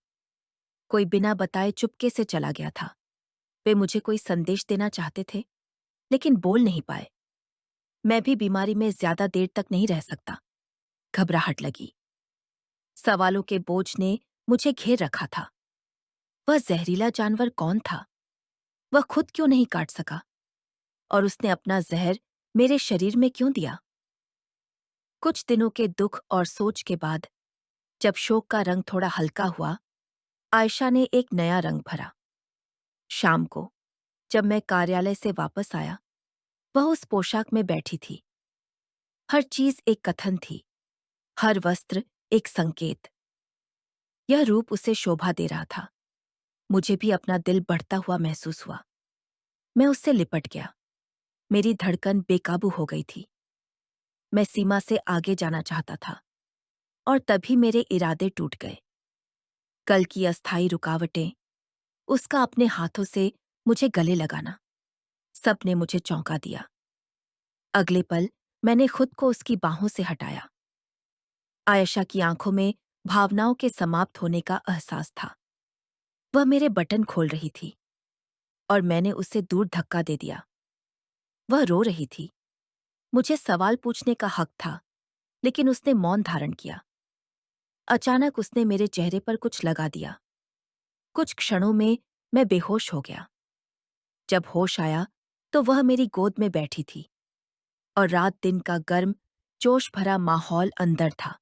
कोई बिना बताए चुपके से चला गया था। वे मुझे कोई संदेश देना चाहते थे, लेकिन बोल नहीं पाए। मैं भी बीमारी में ज्यादा देर तक नहीं रह सकता। घबराहट लगी। सवालों के बोझ ने मुझे घेर रखा था। वह जहरीला जानवर कौन था? वह खुद क्यों नहीं काट सका? और उसने अपना जहर मेरे शरीर में क्यों दिया? कुछ दिनों के दुख और सोच के बाद, जब शोक का रंग थोड़ा हल्का हुआ, आयशा ने एक नया रंग भरा। शाम को जब मैं कार्यालय से वापस आया, वह उस पोशाक में बैठी थी। हर चीज एक कथन थी, हर वस्त्र एक संकेत। यह रूप उसे शोभा दे रहा था। मुझे भी अपना दिल बढ़ता हुआ महसूस हुआ। मैं उससे लिपट गया। मेरी धड़कन बेकाबू हो गई थी। मैं सीमा से आगे जाना चाहता था, और तभी मेरे इरादे टूट गए। कल की अस्थायी रुकावटें, उसका अपने हाथों से मुझे गले लगाना, सब ने मुझे चौंका दिया। अगले पल मैंने खुद को उसकी बाहों से हटाया। आयशा की आंखों में भावनाओं के समाप्त होने का एहसास था। वह मेरे बटन खोल रही थी, और मैंने उसे दूर धक्का दे दिया। वह रो रही थी। मुझे सवाल पूछने का हक था, लेकिन उसने मौन धारण किया। अचानक उसने मेरे चेहरे पर कुछ लगा दिया। कुछ क्षणों में मैं बेहोश हो गया। जब होश आया तो वह मेरी गोद में बैठी थी, और रात दिन का गर्म, जोश भरा माहौल अंदर था।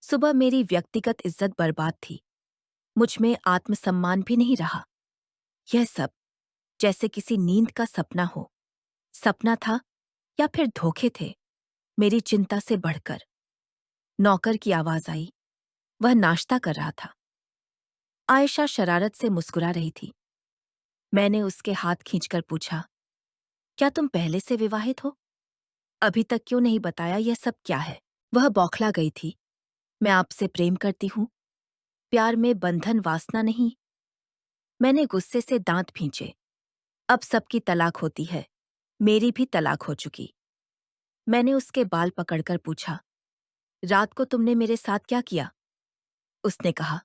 सुबह मेरी व्यक्तिगत इज्जत बर्बाद थी। मुझ में आत्मसम्मान भी नहीं रहा। यह सब जैसे किसी नींद का सपना हो। सपना था या फिर धोखे थे, मेरी चिंता से बढ़कर। नौकर की आवाज आई। वह नाश्ता कर रहा था। आयशा शरारत से मुस्कुरा रही थी। मैंने उसके हाथ खींचकर पूछा, क्या तुम पहले से विवाहित हो? अभी तक क्यों नहीं बताया यह सब क्या है? वह बौखला गई थी। मैं आपसे प्रेम करती हूँ, प्यार में बंधन वासना नहीं। मैंने गुस्से से दांत भींचे। अब सबकी तलाक होती है, मेरी भी तलाक हो चुकी। मैंने उसके बाल पकड़कर पूछा, रात को तुमने मेरे साथ क्या किया? उसने कहा,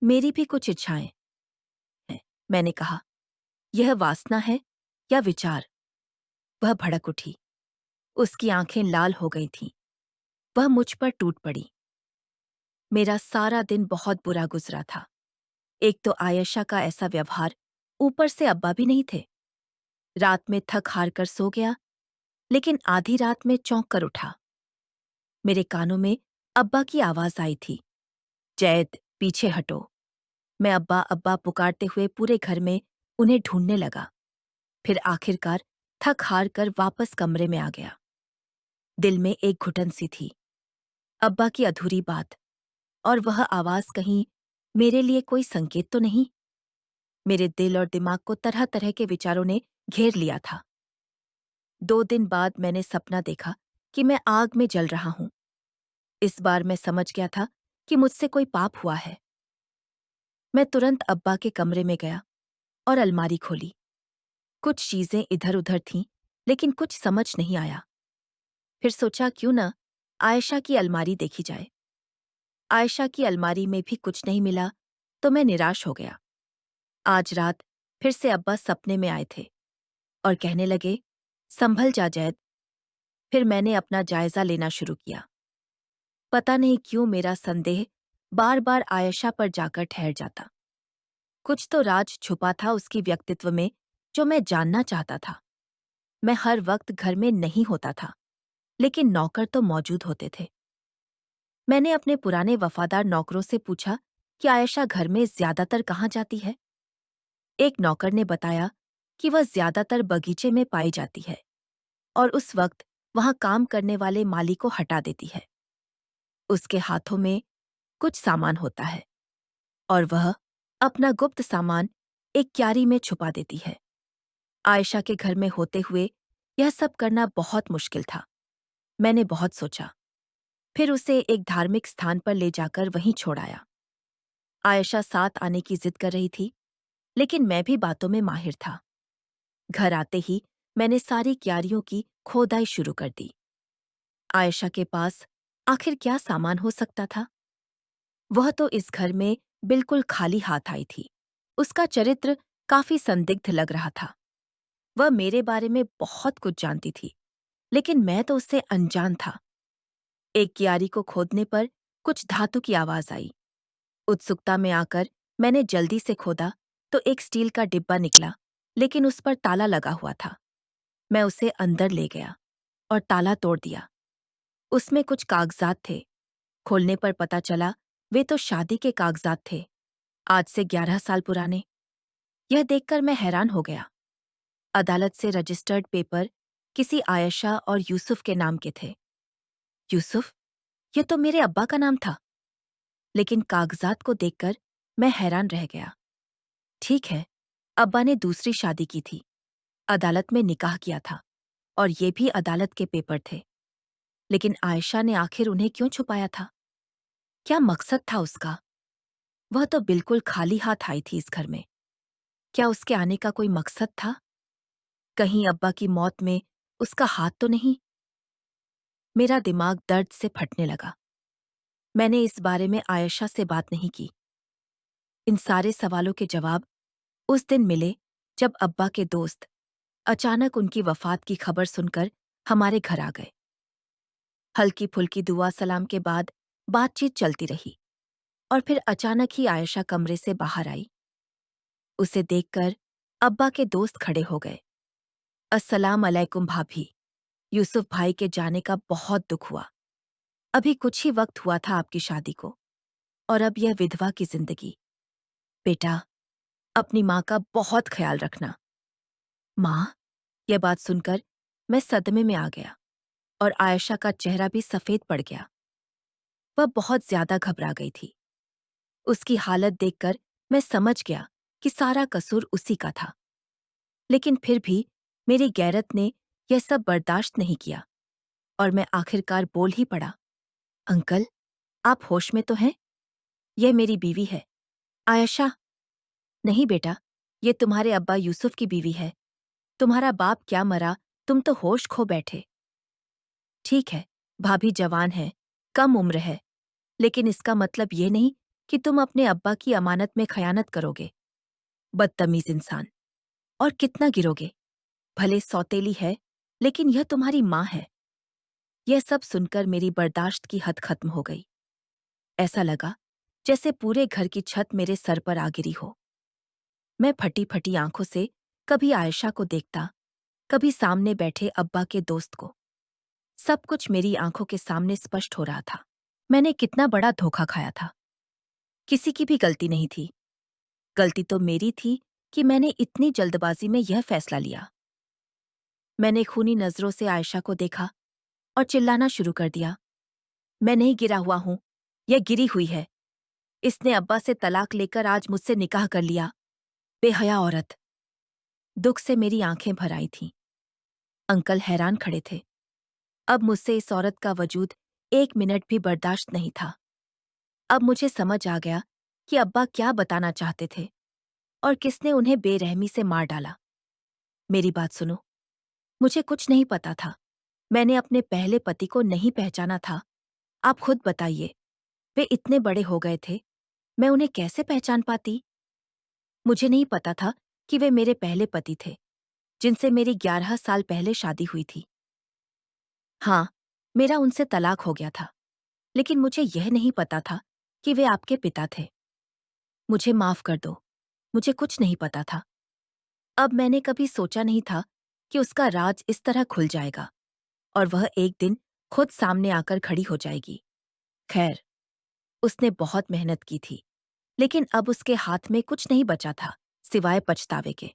मेरी भी कुछ इच्छाएं हैं। मैंने कहा, यह वासना है या विचार? वह भड़क उठी। उसकी आंखें लाल हो गई थीं। वह मुझ पर टूट पड़ी। मेरा सारा दिन बहुत बुरा गुजरा था। एक तो आयशा का ऐसा व्यवहार, ऊपर से अब्बा भी नहीं थे। रात में थक हार कर सो गया, लेकिन आधी रात में चौंक कर उठा। मेरे कानों में अब्बा की आवाज आई थी, जैद पीछे हटो। मैं अब्बा अब्बा पुकारते हुए पूरे घर में उन्हें ढूंढने लगा। फिर आखिरकार थक हार कर वापस कमरे में आ गया। दिल में एक घुटन सी थी, अब्बा की अधूरी बात, और वह आवाज कहीं मेरे लिए कोई संकेत तो नहीं। मेरे दिल और दिमाग को तरह तरह के विचारों ने घेर लिया था। 2 दिन बाद मैंने सपना देखा कि मैं आग में जल रहा हूं। इस बार मैं समझ गया था कि मुझसे कोई पाप हुआ है। मैं तुरंत अब्बा के कमरे में गया और अलमारी खोली। कुछ चीजें इधर उधर थीं, लेकिन कुछ समझ नहीं आया। फिर सोचा क्यों न आयशा की अलमारी देखी जाए। आयशा की अलमारी में भी कुछ नहीं मिला तो मैं निराश हो गया। आज रात फिर से अब्बा सपने में आए थे और कहने लगे, संभल जा जैद। फिर मैंने अपना जायजा लेना शुरू किया। पता नहीं क्यों मेरा संदेह बार बार आयशा पर जाकर ठहर जाता। कुछ तो राज छुपा था उसकी व्यक्तित्व में जो मैं जानना चाहता था। मैं हर वक्त घर में नहीं होता था, लेकिन नौकर तो मौजूद होते थे। मैंने अपने पुराने वफादार नौकरों से पूछा कि आयशा घर में ज्यादातर कहाँ जाती है। एक नौकर ने बताया कि वह ज्यादातर बगीचे में पाई जाती है और उस वक्त वहां काम करने वाले माली को हटा देती है। उसके हाथों में कुछ सामान होता है और वह अपना गुप्त सामान एक क्यारी में छुपा देती है। आयशा के घर में होते हुए यह सब करना बहुत मुश्किल था। मैंने बहुत सोचा, फिर उसे एक धार्मिक स्थान पर ले जाकर वहीं छोड़ आया। आयशा साथ आने की जिद कर रही थी, लेकिन मैं भी बातों में माहिर था। घर आते ही मैंने सारी क्यारियों की खोदाई शुरू कर दी। आयशा के पास आखिर क्या सामान हो सकता था? वह तो इस घर में बिल्कुल खाली हाथ आई थी। उसका चरित्र काफी संदिग्ध लग रहा था। वह मेरे बारे में बहुत कुछ जानती थी, लेकिन मैं तो उससे अनजान था। एक क्यारी को खोदने पर कुछ धातु की आवाज आई। उत्सुकता में आकर मैंने जल्दी से खोदा तो एक स्टील का डिब्बा निकला, लेकिन उस पर ताला लगा हुआ था। मैं उसे अंदर ले गया और ताला तोड़ दिया। उसमें कुछ कागजात थे। खोलने पर पता चला वे तो शादी के कागजात थे, आज से 11 साल पुराने। यह देखकर मैं हैरान हो गया। अदालत से रजिस्टर्ड पेपर किसी आयशा और यूसुफ के नाम के थे। यूसुफ? यह तो मेरे अब्बा का नाम था। लेकिन कागजात को देखकर मैं हैरान रह गया। ठीक है, अब्बा ने दूसरी शादी की थी, अदालत में निकाह किया था, और ये भी अदालत के पेपर थे। लेकिन आयशा ने आखिर उन्हें क्यों छुपाया था? क्या मकसद था उसका? वह तो बिल्कुल खाली हाथ आई थी इस घर में। क्या उसके आने का कोई मकसद था? कहीं अब्बा की मौत में उसका हाथ तो नहीं? मेरा दिमाग दर्द से फटने लगा। मैंने इस बारे में आयशा से बात नहीं की। इन सारे सवालों के जवाब उस दिन मिले जब अब्बा के दोस्त अचानक उनकी वफात की खबर सुनकर हमारे घर आ गए। हल्की फुल्की दुआ सलाम के बाद बातचीत चलती रही और फिर अचानक ही आयशा कमरे से बाहर आई। उसे देखकर अब्बा के दोस्त खड़े हो गए। अस्सलाम अलैकुम भाभी, यूसुफ भाई के जाने का बहुत दुख हुआ। अभी कुछ ही वक्त हुआ था आपकी शादी को, और अब यह विधवा की जिंदगी। बेटा, अपनी माँ का बहुत ख्याल रखना। माँ? यह बात सुनकर मैं सदमे में आ गया और आयशा का चेहरा भी सफेद पड़ गया। वह बहुत ज्यादा घबरा गई थी। उसकी हालत देखकर मैं समझ गया कि सारा कसूर उसी का था। लेकिन फिर भी मेरी गैरत ने यह सब बर्दाश्त नहीं किया और मैं आखिरकार बोल ही पड़ा। अंकल, आप होश में तो हैं? यह मेरी बीवी है, आयशा। नहीं बेटा, ये तुम्हारे अब्बा यूसुफ की बीवी है। तुम्हारा बाप क्या मरा, तुम तो होश खो बैठे। ठीक है, भाभी जवान है, कम उम्र है, लेकिन इसका मतलब ये नहीं कि तुम अपने अब्बा की अमानत में खयानत करोगे। बदतमीज इंसान। और कितना गिरोगे? भले सौतेली है, लेकिन यह तुम्हारी माँ है। यह सब सुनकर मेरी बर्दाश्त की हद खत्म हो गई। ऐसा लगा जैसे पूरे घर की छत मेरे सर पर आ गिरी हो। मैं फटी फटी आंखों से कभी आयशा को देखता, कभी सामने बैठे अब्बा के दोस्त को। सब कुछ मेरी आंखों के सामने स्पष्ट हो रहा था। मैंने कितना बड़ा धोखा खाया था। किसी की भी गलती नहीं थी। गलती तो मेरी थी कि मैंने इतनी जल्दबाजी में यह फैसला लिया। मैंने खूनी नजरों से आयशा को देखा और चिल्लाना शुरू कर दिया। मैं नहीं गिरा हुआ हूं, यह गिरी हुई है। इसने अब्बा से तलाक लेकर आज मुझसे निकाह कर लिया। बेहया औरत। दुख से मेरी आंखें भर आई थीं। अंकल हैरान खड़े थे। अब मुझसे इस औरत का वजूद 1 मिनट भी बर्दाश्त नहीं था। अब मुझे समझ आ गया कि अब्बा क्या बताना चाहते थे और किसने उन्हें बेरहमी से मार डाला। मेरी बात सुनो, मुझे कुछ नहीं पता था। मैंने अपने पहले पति को नहीं पहचाना था। आप खुद बताइए, वे इतने बड़े हो गए थे, मैं उन्हें कैसे पहचान पाती? मुझे नहीं पता था कि वे मेरे पहले पति थे, जिनसे मेरी 11 साल पहले शादी हुई थी। हाँ, मेरा उनसे तलाक हो गया था, लेकिन मुझे यह नहीं पता था कि वे आपके पिता थे। मुझे माफ कर दो, मुझे कुछ नहीं पता था। अब मैंने कभी सोचा नहीं था कि उसका राज इस तरह खुल जाएगा और वह एक दिन खुद सामने आकर खड़ी हो जाएगी। खैर, उसने बहुत मेहनत की थी, लेकिन अब उसके हाथ में कुछ नहीं बचा था सिवाय पछतावे के।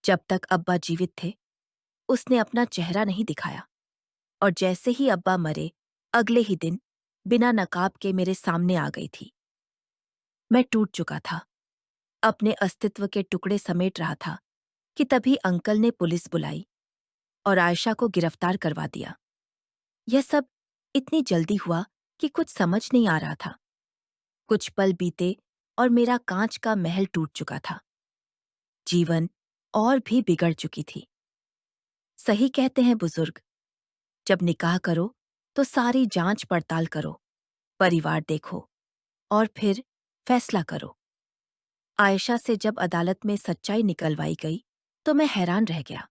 जब तक अब्बा जीवित थे, उसने अपना चेहरा नहीं दिखाया और जैसे ही अब्बा मरे, अगले ही दिन बिना नकाब के मेरे सामने आ गई थी। मैं टूट चुका था, अपने अस्तित्व के टुकड़े समेट रहा था कि तभी अंकल ने पुलिस बुलाई और आयशा को गिरफ्तार करवा दिया। यह सब इतनी जल्दी हुआ कि कुछ समझ नहीं आ रहा था। कुछ पल बीते और मेरा कांच का महल टूट चुका था। जीवन और भी बिगड़ चुकी थी। सही कहते हैं बुजुर्ग, जब निकाह करो तो सारी जांच पड़ताल करो, परिवार देखो और फिर फैसला करो। आयशा से जब अदालत में सच्चाई निकलवाई गई तो मैं हैरान रह गया।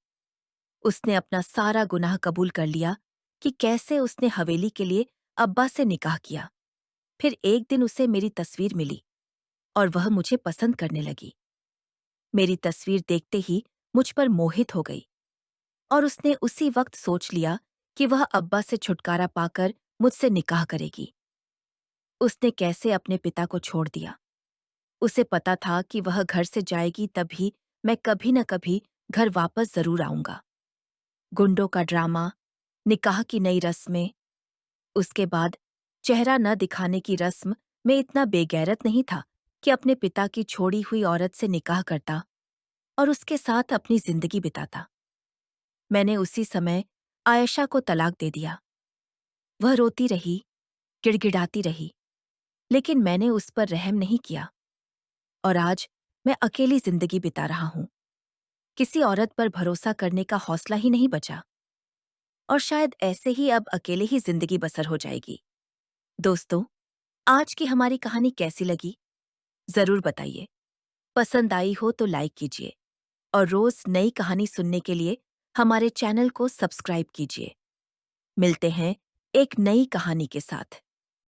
उसने अपना सारा गुनाह कबूल कर लिया कि कैसे उसने हवेली के लिए अब्बा से निकाह किया। फिर एक दिन उसे मेरी तस्वीर मिली और वह मुझे पसंद करने लगी। मेरी तस्वीर देखते ही मुझ पर मोहित हो गई और उसने उसी वक्त सोच लिया कि वह अब्बा से छुटकारा पाकर मुझसे निकाह करेगी। उसने कैसे अपने पिता को छोड़ दिया। उसे पता था कि वह घर से जाएगी तभी मैं कभी न कभी घर वापस जरूर आऊंगा। गुंडों का ड्रामा, निकाह की नई रस्में, उसके बाद चेहरा न दिखाने की रस्म में इतना बेगैरत नहीं था कि अपने पिता की छोड़ी हुई औरत से निकाह करता और उसके साथ अपनी जिंदगी बिताता। मैंने उसी समय आयशा को तलाक दे दिया। वह रोती रही, गिड़गिड़ाती रही, लेकिन मैंने उस पर रहम नहीं किया और आज मैं अकेली जिंदगी बिता रहा हूं। किसी औरत पर भरोसा करने का हौसला ही नहीं बचा और शायद ऐसे ही अब अकेले ही जिंदगी बसर हो जाएगी। दोस्तों, आज की हमारी कहानी कैसी लगी? जरूर बताइए। पसंद आई हो तो लाइक कीजिए और रोज नई कहानी सुनने के लिए हमारे चैनल को सब्सक्राइब कीजिए। मिलते हैं एक नई कहानी के साथ।